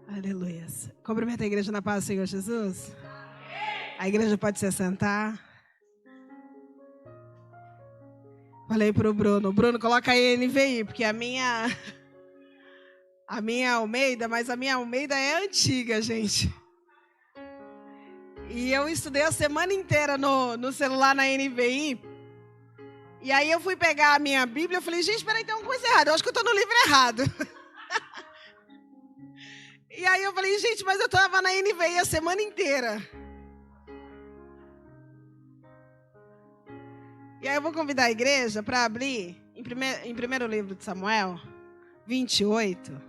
Aleluia. Cumprimenta a igreja na paz do Senhor Jesus. A igreja pode se assentar. Falei pro Bruno, coloca aí a NVI, porque a minha Almeida, mas a minha Almeida é antiga, gente. E eu estudei a semana inteira no celular na NVI. E aí eu fui pegar a minha Bíblia, eu falei, gente, peraí, tem uma coisa errada, eu acho que eu tô no livro errado. E aí eu falei, gente, mas eu tava na NVI a semana inteira. E aí eu vou convidar a igreja para abrir em primeiro livro de Samuel, 28.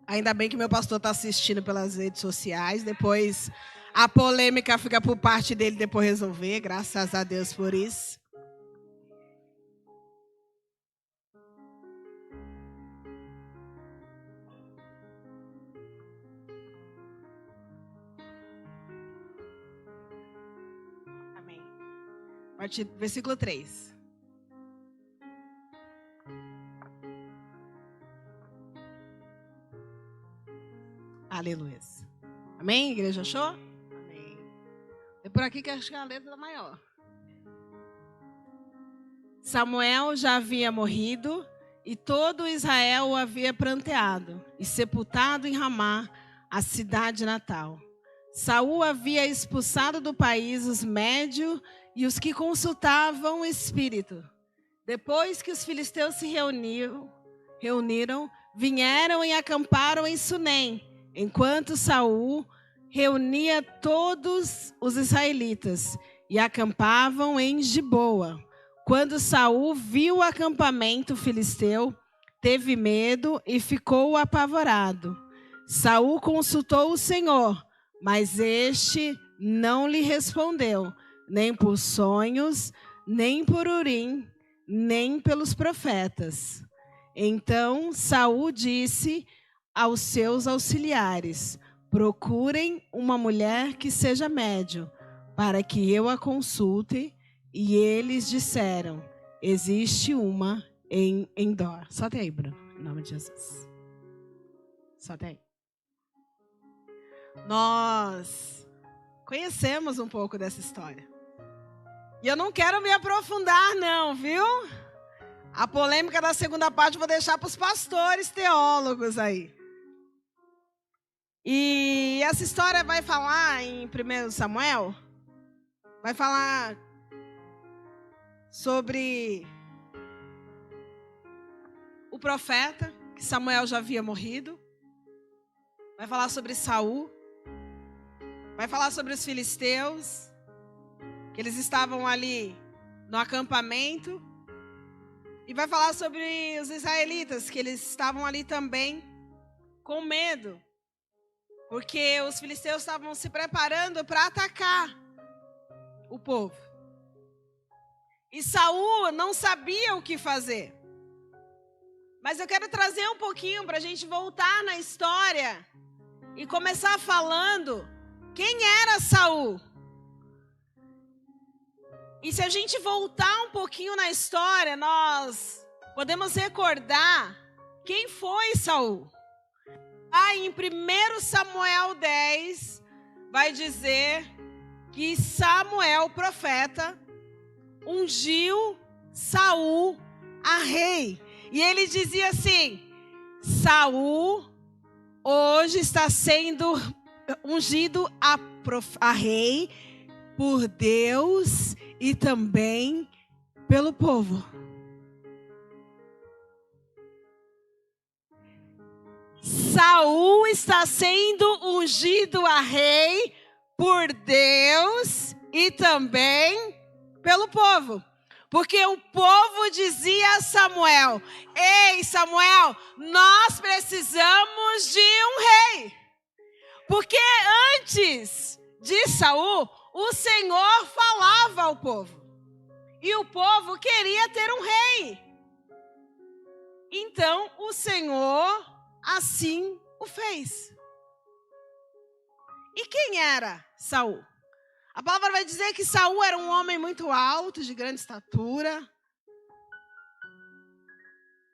Ainda bem que meu pastor está assistindo pelas redes sociais. Depois a polêmica fica por parte dele depois resolver. Graças a Deus por isso. Amém. Versículo 3. Aleluia. Amém? Igreja achou? Amém. É por aqui que acho que é a letra maior. Samuel já havia morrido e todo Israel o havia pranteado e sepultado em Ramá, a cidade natal. Saul havia expulsado do país os médios e os que consultavam o espírito. Depois que os filisteus se reuniram, vieram e acamparam em Sunem, enquanto Saul reunia todos os israelitas e acampavam em Giboa. Quando Saul viu o acampamento filisteu, teve medo e ficou apavorado. Saul consultou o Senhor, mas este não lhe respondeu, nem por sonhos, nem por Urim, nem pelos profetas. Então Saul disse aos seus auxiliares: procurem uma mulher que seja médium, para que eu a consulte. E eles disseram: existe uma em Endor. Só tem aí, Bruno, em nome de Jesus. Só tem aí. Nós conhecemos um pouco dessa história. E eu não quero me aprofundar, não, viu? A polêmica da segunda parte eu vou deixar para os pastores teólogos aí. E essa história vai falar em 1 Samuel, vai falar sobre o profeta, que Samuel já havia morrido. Vai falar sobre Saul. Vai falar sobre os filisteus, que eles estavam ali no acampamento. E vai falar sobre os israelitas, que eles estavam ali também com medo, porque os filisteus estavam se preparando para atacar o povo. E Saul não sabia o que fazer. Mas eu quero trazer um pouquinho para a gente voltar na história e começar falando quem era Saul. E se a gente voltar um pouquinho na história, nós podemos recordar quem foi Saul. Em 1 Samuel 10, vai dizer que Samuel, profeta, ungiu Saul a rei. E ele dizia assim: Saul hoje está sendo ungido a rei por Deus e também pelo povo. Saul está sendo ungido a rei por Deus e também pelo povo. Porque o povo dizia a Samuel: ei, Samuel, nós precisamos de um rei. Porque antes de Saul, o Senhor falava ao povo. E o povo queria ter um rei. Então o Senhor assim o fez. E quem era Saul? A palavra vai dizer que Saul era um homem muito alto, de grande estatura,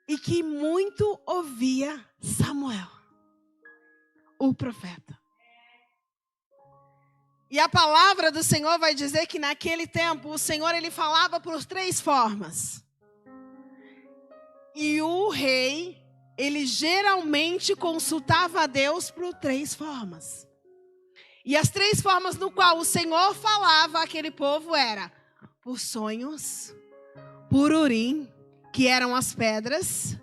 e que muito ouvia Samuel, o profeta. E a palavra do Senhor vai dizer que naquele tempo o Senhor ele falava por 3 formas. E o rei, ele geralmente consultava a Deus por 3 formas. E as 3 formas no qual o Senhor falava àquele povo era por sonhos, por urim, que eram as pedras,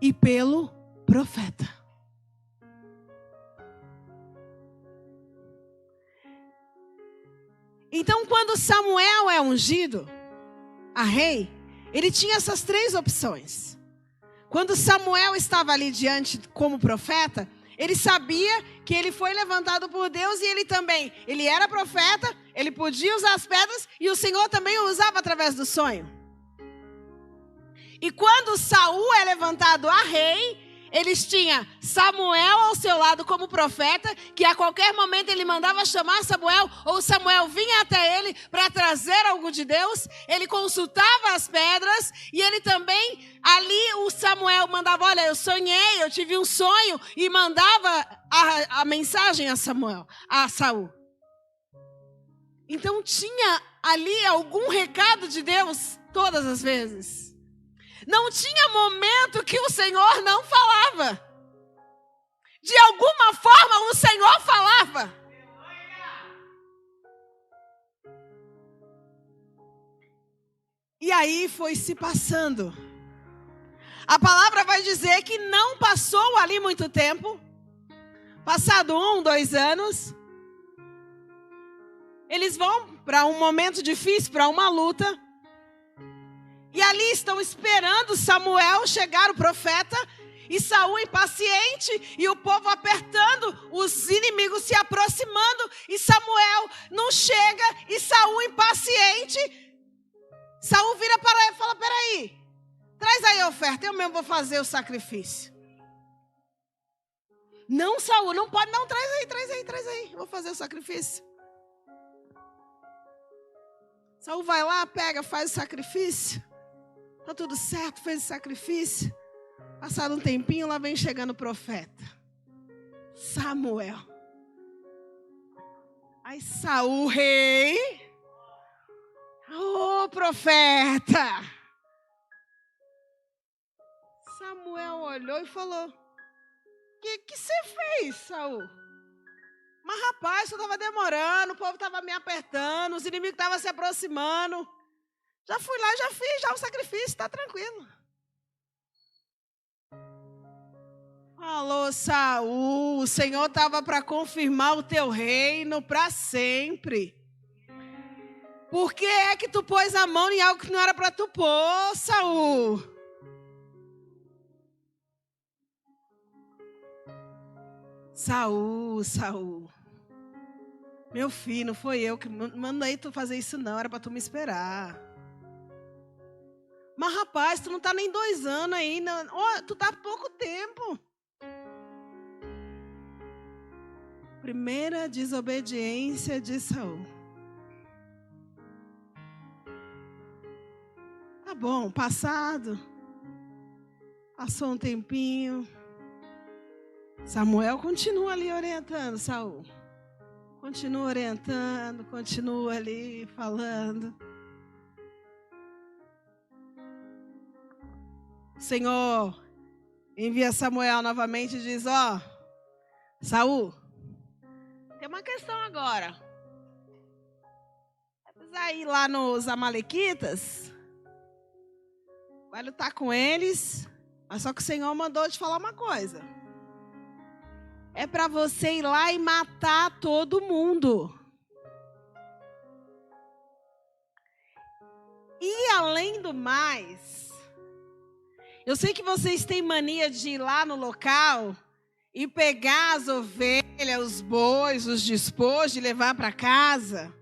e pelo profeta. Então, quando Samuel é ungido a rei, ele tinha essas 3 opções. Quando Samuel estava ali diante como profeta, ele sabia que ele foi levantado por Deus e ele era profeta, ele podia usar as pedras e o Senhor também o usava através do sonho. E quando Saul é levantado a rei, eles tinham Samuel ao seu lado como profeta, que a qualquer momento ele mandava chamar Samuel, ou Samuel vinha até ele para trazer algo de Deus. Ele consultava as pedras e ele também, ali o Samuel mandava, olha, eu sonhei, eu tive um sonho, e mandava a mensagem a Saul. Então tinha ali algum recado de Deus todas as vezes. Não tinha momento que o Senhor não falava. De alguma forma o Senhor falava. E aí foi se passando. A palavra vai dizer que não passou ali muito tempo. Passado 1, 2 anos. Eles vão para um momento difícil, para uma luta. E ali estão esperando Samuel chegar, o profeta, e Saul impaciente, e o povo apertando, os inimigos se aproximando, e Samuel não chega, e Saul impaciente. Saul vira para ele e fala, peraí, traz aí a oferta, eu mesmo vou fazer o sacrifício. Não, Saul, não pode, não, traz aí, eu vou fazer o sacrifício. Saul vai lá, pega, faz o sacrifício. Está tudo certo, fez o sacrifício. Passado um tempinho, lá vem chegando o profeta Samuel. Aí Saul, rei. Ô, profeta. Samuel olhou e falou, o que você fez, Saul? Mas rapaz, eu estava demorando, o povo estava me apertando, os inimigos estavam se aproximando. Já fui lá, já fiz, já o sacrifício, está tranquilo. Falou, Saul, o Senhor estava para confirmar o teu reino para sempre. Por que é que tu pôs a mão em algo que não era para tu pôr, Saul? Saul. Meu filho, não foi eu que mandei tu fazer isso não, era para tu me esperar. Mas rapaz, tu não está nem 2 anos ainda, tu está há pouco tempo. Primeira desobediência de Saul. Tá bom, passou um tempinho. Samuel continua ali orientando Saul. Continua orientando, continua ali falando. O Senhor envia Samuel novamente e diz, Saul, tem uma questão agora. Vai precisar ir lá nos amalequitas, vai lutar com eles, mas só que o Senhor mandou te falar uma coisa. É para você ir lá e matar todo mundo. E além do mais, eu sei que vocês têm mania de ir lá no local e pegar as ovelhas, os bois, os despojos e levar para casa.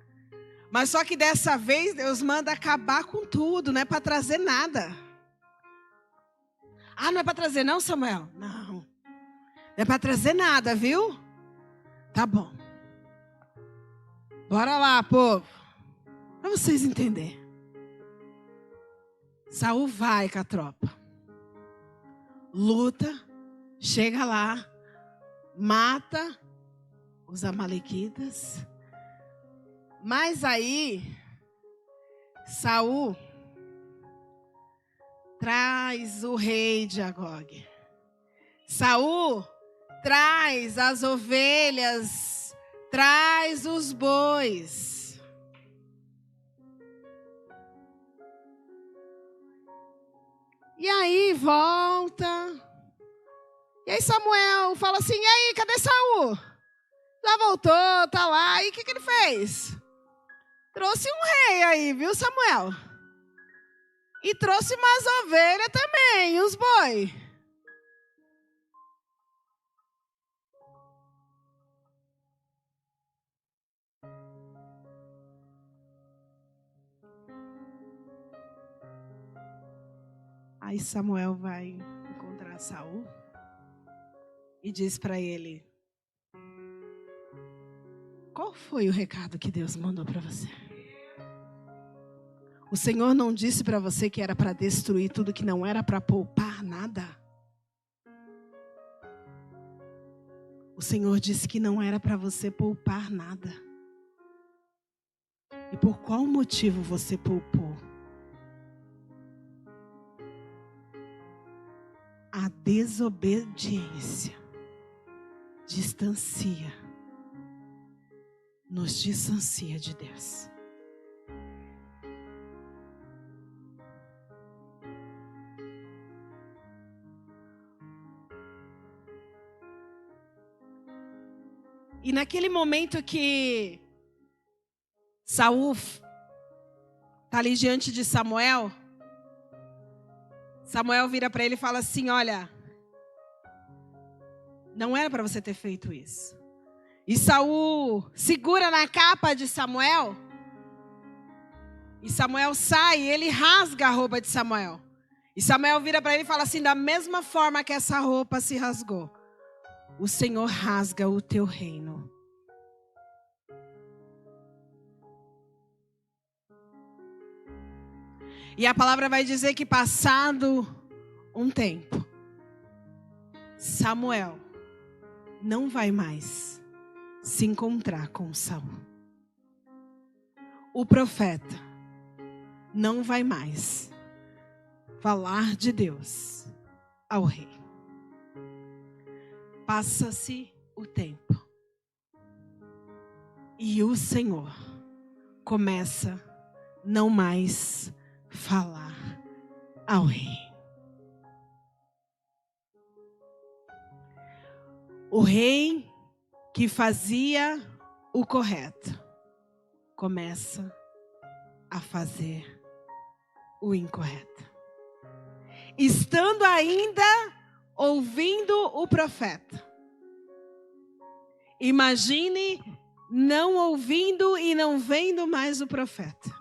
Mas só que dessa vez Deus manda acabar com tudo, não é para trazer nada. Ah, não é para trazer não, Samuel? Não é para trazer nada, viu? Tá bom. Bora lá, povo. Para vocês entenderem. Saul vai com a tropa. Luta, chega lá, mata os amalequitas. Mas aí, Saul traz o rei de Agog. Saul traz as ovelhas, traz os bois. E aí volta. E aí Samuel fala assim, e aí, cadê Saul? Já voltou, tá lá. E o que ele fez? Trouxe um rei aí, viu, Samuel? E trouxe umas ovelhas também, uns boi. Aí Samuel vai encontrar Saul e diz para ele: qual foi o recado que Deus mandou para você? O Senhor não disse para você que era para destruir tudo, que não era para poupar nada? O Senhor disse que não era para você poupar nada. E por qual motivo você poupou? A desobediência nos distancia de Deus. E naquele momento que Saul está ali diante de Samuel, Samuel vira para ele e fala assim, olha, não era para você ter feito isso. E Saul segura na capa de Samuel, e Samuel sai, e ele rasga a roupa de Samuel. E Samuel vira para ele e fala assim, da mesma forma que essa roupa se rasgou, o Senhor rasga o teu reino. E a palavra vai dizer que passado um tempo, Samuel não vai mais se encontrar com Saul. O profeta não vai mais falar de Deus ao rei. Passa-se o tempo e o Senhor começa não mais falar ao rei. O rei que fazia o correto começa a fazer o incorreto. Estando ainda ouvindo o profeta. Imagine não ouvindo e não vendo mais o profeta.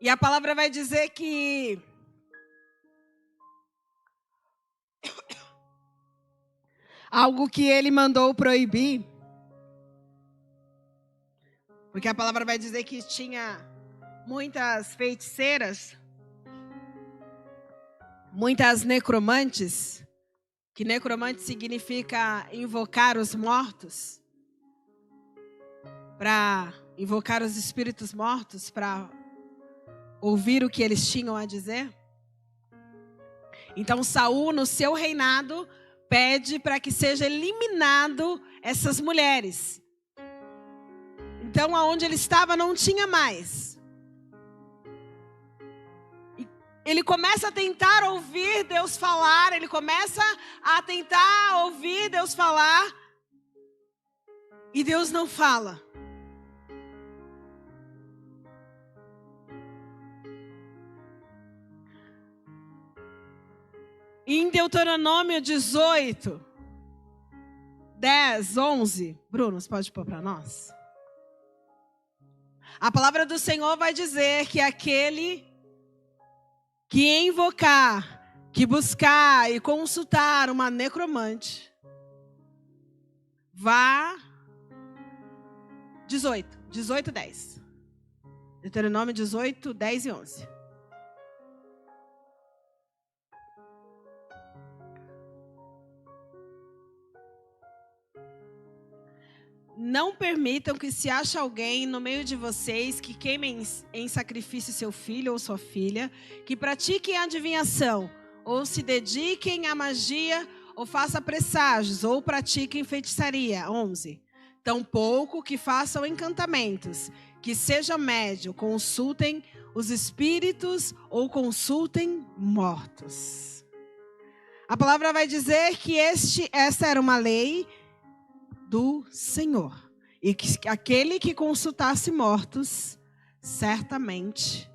E a palavra vai dizer que algo que ele mandou proibir, porque a palavra vai dizer que tinha muitas feiticeiras, muitas necromantes, que necromante significa invocar os mortos, para invocar os espíritos mortos, para ouvir o que eles tinham a dizer. Então Saul, no seu reinado, pede para que seja eliminado essas mulheres. Então aonde ele estava não tinha mais. ele começa a tentar ouvir Deus falar, ele começa a tentar ouvir Deus falar, e Deus não fala. Em Deuteronômio 18, 10, 11, Bruno, você pode pôr para nós? A palavra do Senhor vai dizer que aquele que invocar, que buscar e consultar uma necromante, vá... 18, 10. Deuteronômio 18, 10 e 11. Não permitam que se ache alguém no meio de vocês que queime em sacrifício seu filho ou sua filha, que pratiquem adivinhação, ou se dediquem à magia, ou faça presságios, ou pratiquem feitiçaria. 11. Tampouco que façam encantamentos, que seja médio, consultem os espíritos ou consultem mortos. A palavra vai dizer que essa era uma lei do Senhor, e que aquele que consultasse mortos certamente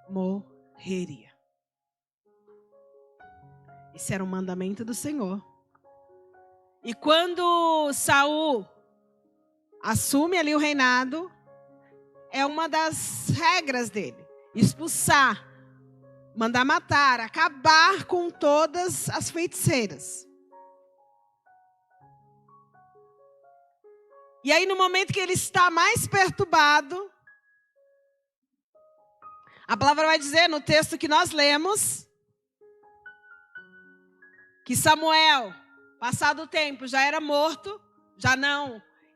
morreria. Esse era um mandamento do Senhor. E quando Saul assume ali o reinado, é uma das regras dele: expulsar, mandar matar, acabar com todas as feiticeiras. E aí, no momento que ele está mais perturbado, a palavra vai dizer no texto que nós lemos, que Samuel, passado o tempo, já era morto,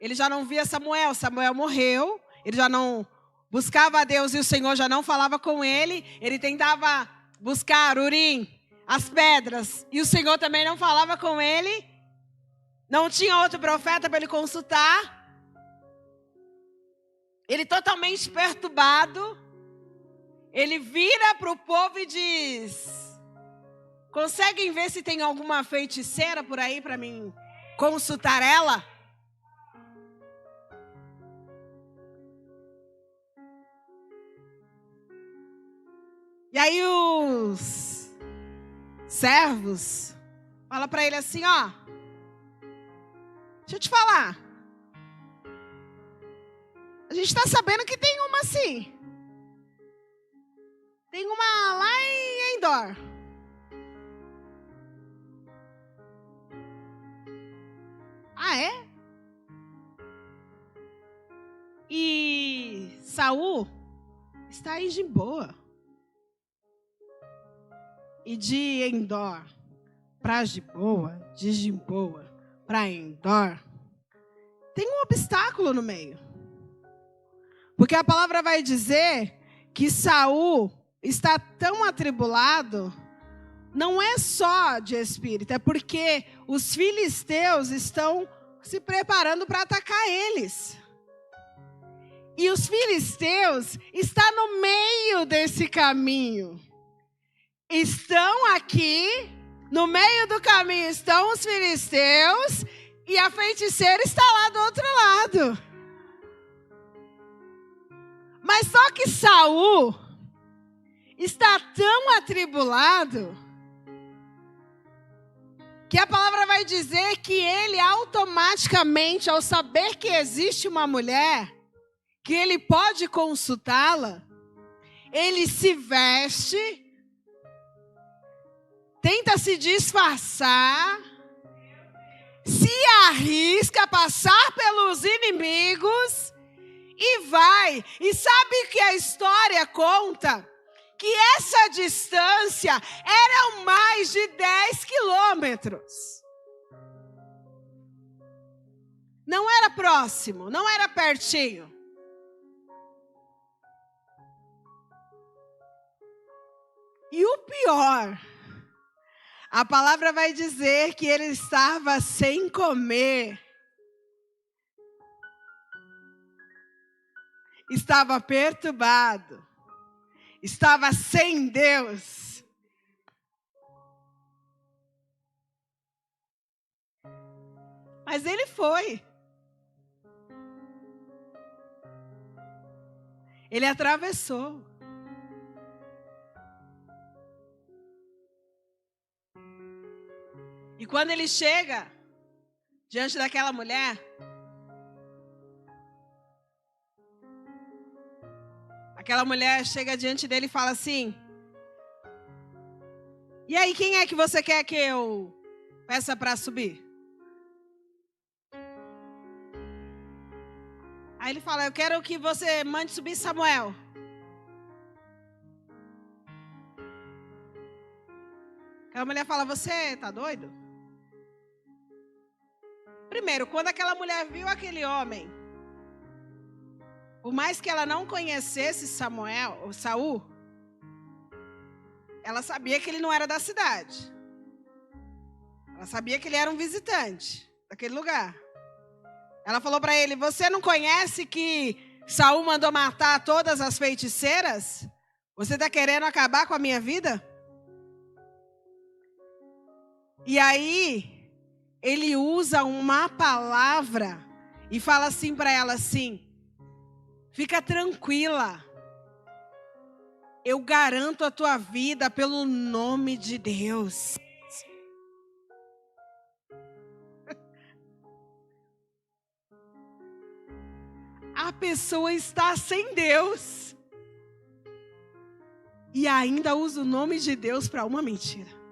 ele já não via Samuel morreu, ele já não buscava a Deus e o Senhor já não falava com ele, ele tentava buscar Urim, as pedras, e o Senhor também não falava com ele, não tinha outro profeta para ele consultar. Ele totalmente perturbado, ele vira para o povo e diz: conseguem ver se tem alguma feiticeira por aí para mim consultar ela? E aí os servos falam para ele assim: ó, deixa eu te falar. A gente está sabendo que tem uma assim. Tem uma lá em Endor. Ah, é? E Saul está em Gimboa. E de Endor para Gimboa, de Gimboa para Endor, tem um obstáculo no meio. Porque a palavra vai dizer que Saul está tão atribulado, não é só de espírito, é porque os filisteus estão se preparando para atacar eles. E os filisteus estão no meio desse caminho. Estão aqui, no meio do caminho estão os filisteus, e a feiticeira está lá do outro lado. Mas só que Saul está tão atribulado que a palavra vai dizer que ele automaticamente, ao saber que existe uma mulher, que ele pode consultá-la, ele se veste, tenta se disfarçar, se arrisca a passar pelos inimigos e vai. E sabe que a história conta? Que essa distância era mais de 10 quilômetros. Não era próximo, não era pertinho. E o pior, a palavra vai dizer que ele estava sem comer. Estava perturbado. Estava sem Deus. Mas ele foi. Ele atravessou. E quando ele chega diante daquela mulher, aquela mulher chega diante dele e fala assim: e aí, quem é que você quer que eu peça para subir? Aí ele fala: eu quero que você mande subir Samuel. Aquela mulher fala: você tá doido? Primeiro, quando aquela mulher viu aquele homem, por mais que ela não conhecesse Saul, ela sabia que ele não era da cidade. Ela sabia que ele era um visitante daquele lugar. Ela falou para ele: você não conhece que Saul mandou matar todas as feiticeiras? Você está querendo acabar com a minha vida? E aí, ele usa uma palavra e fala assim para ela assim: fica tranquila. Eu garanto a tua vida pelo nome de Deus. A pessoa está sem Deus e ainda usa o nome de Deus para uma mentira.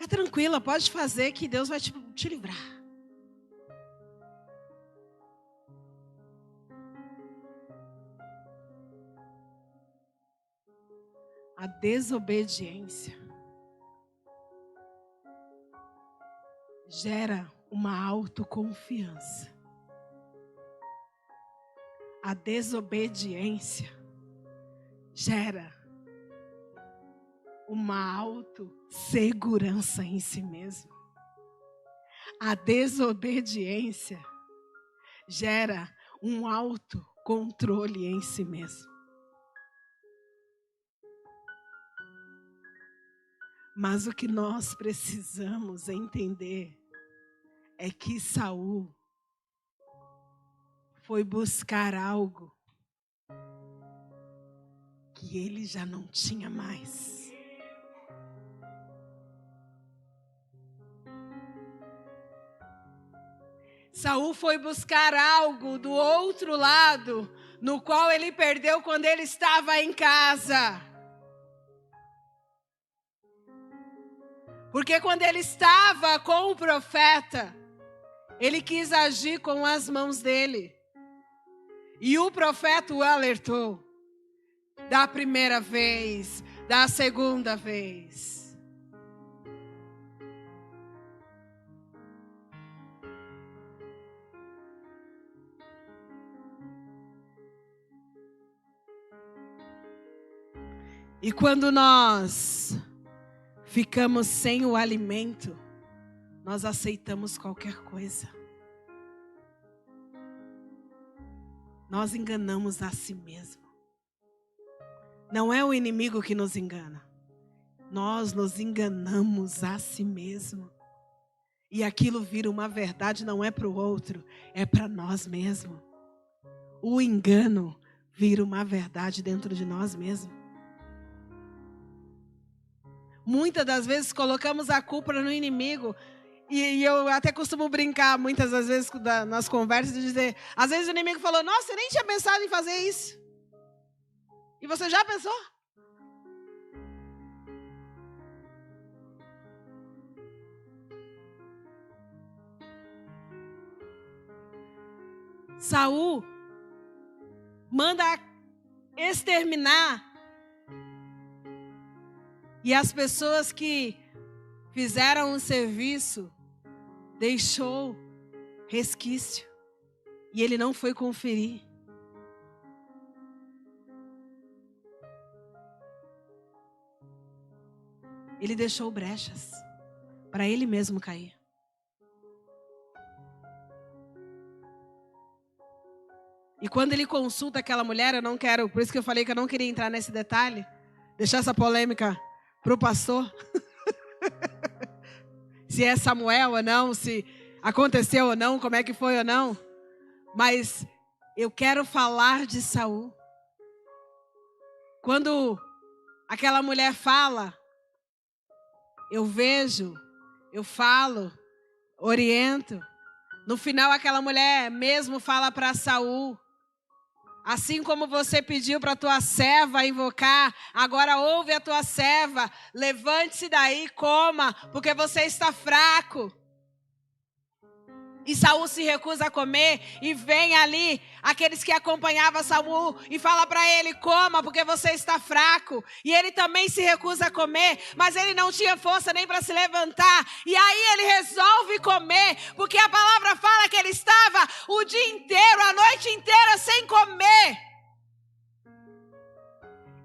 Fica tranquila, pode fazer que Deus vai te livrar. A desobediência gera uma autoconfiança. A desobediência gera uma autossegurança em si mesmo. A desobediência gera um autocontrole em si mesmo. Mas o que nós precisamos entender é que Saul foi buscar algo que ele já não tinha mais. Saul foi buscar algo do outro lado, no qual ele perdeu quando ele estava em casa. Porque quando ele estava com o profeta, ele quis agir com as mãos dele. E o profeta o alertou. Da primeira vez, da segunda vez. E quando nós ficamos sem o alimento, nós aceitamos qualquer coisa. Nós enganamos a si mesmo. Não é o inimigo que nos engana. Nós nos enganamos a si mesmo. E aquilo vira uma verdade, não é para o outro, é para nós mesmos. O engano vira uma verdade dentro de nós mesmos. Muitas das vezes colocamos a culpa no inimigo. E eu até costumo brincar muitas das vezes nas conversas e dizer, às vezes o inimigo falou: nossa, eu nem tinha pensado em fazer isso. E você já pensou? Saul manda exterminar. E as pessoas que fizeram o serviço deixou resquício. E ele não foi conferir. Ele deixou brechas para ele mesmo cair. quando ele consulta aquela mulher, eu não quero, por isso que eu falei que eu não queria entrar nesse detalhe, deixar essa polêmica para o pastor. Se é Samuel ou não, se aconteceu ou não, como é que foi ou não. Mas eu quero falar de Saul. Quando aquela mulher fala, eu vejo, eu falo, oriento. No final, aquela mulher mesmo fala para Saul: assim como você pediu para a tua serva invocar, agora ouve a tua serva, levante-se daí, coma, porque você está fraco. E Saul se recusa a comer, e vem ali aqueles que acompanhavam Saul e fala para ele: coma, porque você está fraco. E ele também se recusa a comer, mas ele não tinha força nem para se levantar. E aí ele resolve comer, porque a palavra fala que ele estava o dia inteiro, a noite inteira sem comer.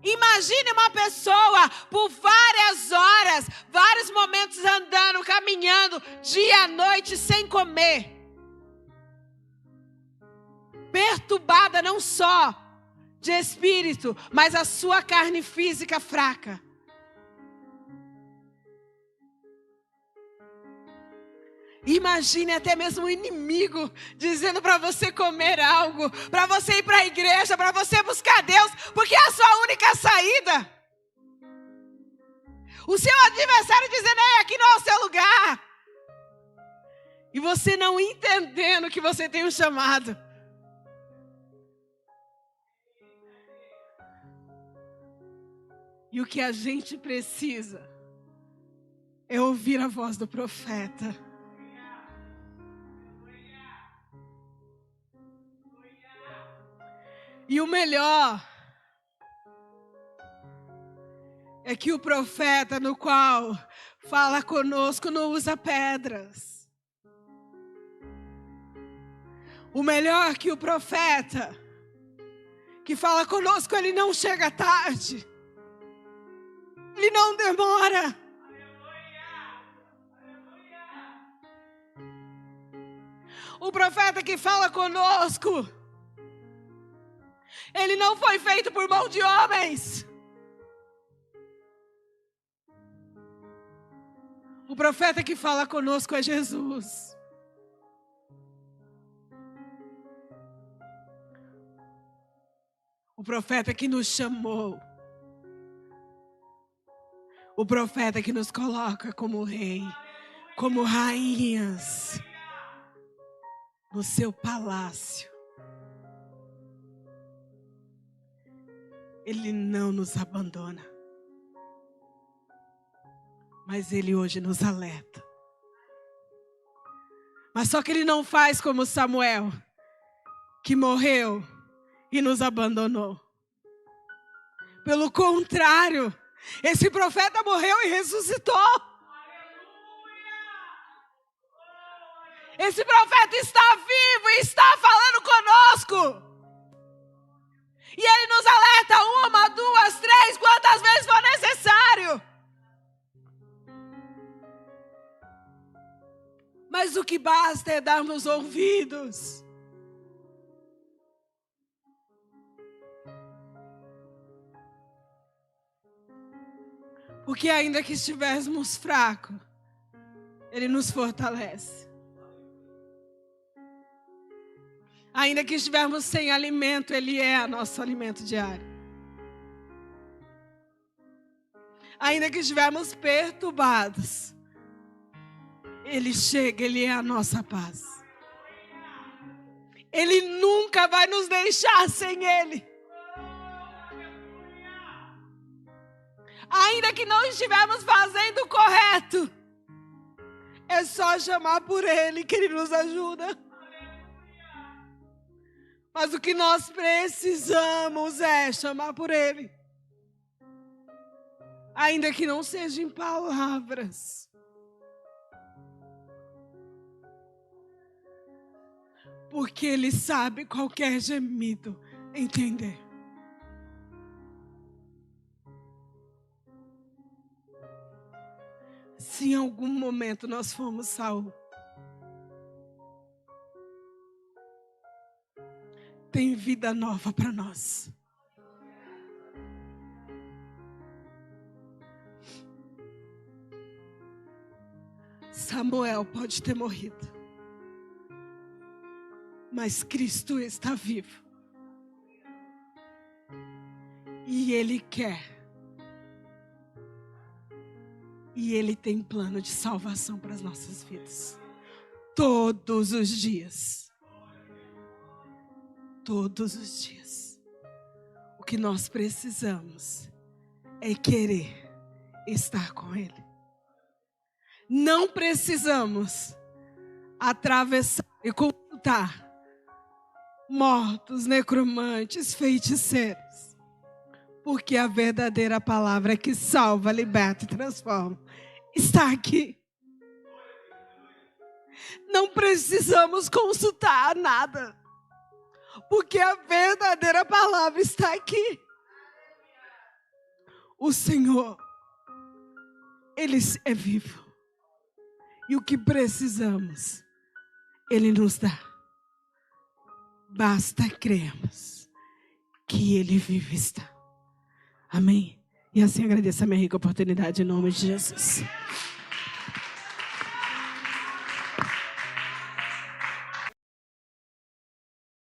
Imagine uma pessoa por várias horas, vários momentos andando, caminhando, dia e noite sem comer. Perturbada não só de espírito, mas a sua carne física fraca. Imagine até mesmo o inimigo dizendo para você comer algo, para você ir para a igreja, para você buscar Deus, porque é a sua única saída. O seu adversário dizendo: ei, aqui não é o seu lugar. E você não entendendo que você tem um chamado. E o que a gente precisa é ouvir a voz do profeta. E o melhor é que o profeta no qual fala conosco não usa pedras. O melhor é que o profeta que fala conosco, ele não chega tarde. Ele não demora. O profeta que fala conosco, ele não foi feito por mão de homens. O profeta que fala conosco é Jesus. O profeta que nos chamou. O profeta que nos coloca como rei, como rainhas, no seu palácio. Ele não nos abandona. Mas ele hoje nos alerta. Mas só que ele não faz como Samuel, que morreu e nos abandonou. Pelo contrário, esse profeta morreu e ressuscitou. Esse profeta está vivo e está falando conosco. E ele nos alerta 1, 2, 3, quantas vezes for necessário. Mas o que basta é darmos ouvidos. Porque ainda que estivéssemos fracos, ele nos fortalece. Ainda que estivermos sem alimento, ele é nosso alimento diário. Ainda que estivermos perturbados, ele chega, ele é a nossa paz. Ele nunca vai nos deixar sem ele. Ainda que não estivermos fazendo o correto, é só chamar por ele que ele nos ajuda. Mas o que nós precisamos é chamar por ele. Ainda que não seja em palavras. Porque ele sabe qualquer gemido entender. Se em algum momento nós fomos Saul, tem vida nova para nós. Samuel pode ter morrido, mas Cristo está vivo. E Ele quer. E Ele tem plano de salvação para as nossas vidas. Todos os dias. Todos os dias. O que nós precisamos é querer estar com Ele. Não precisamos atravessar e consultar mortos, necromantes, feiticeiros. Porque a verdadeira palavra que salva, liberta e transforma está aqui. Não precisamos consultar nada. Porque a verdadeira palavra está aqui. O Senhor, Ele é vivo. E o que precisamos, Ele nos dá. Basta crermos que Ele vive está. Amém? E assim agradeço a minha rica oportunidade em nome de Jesus.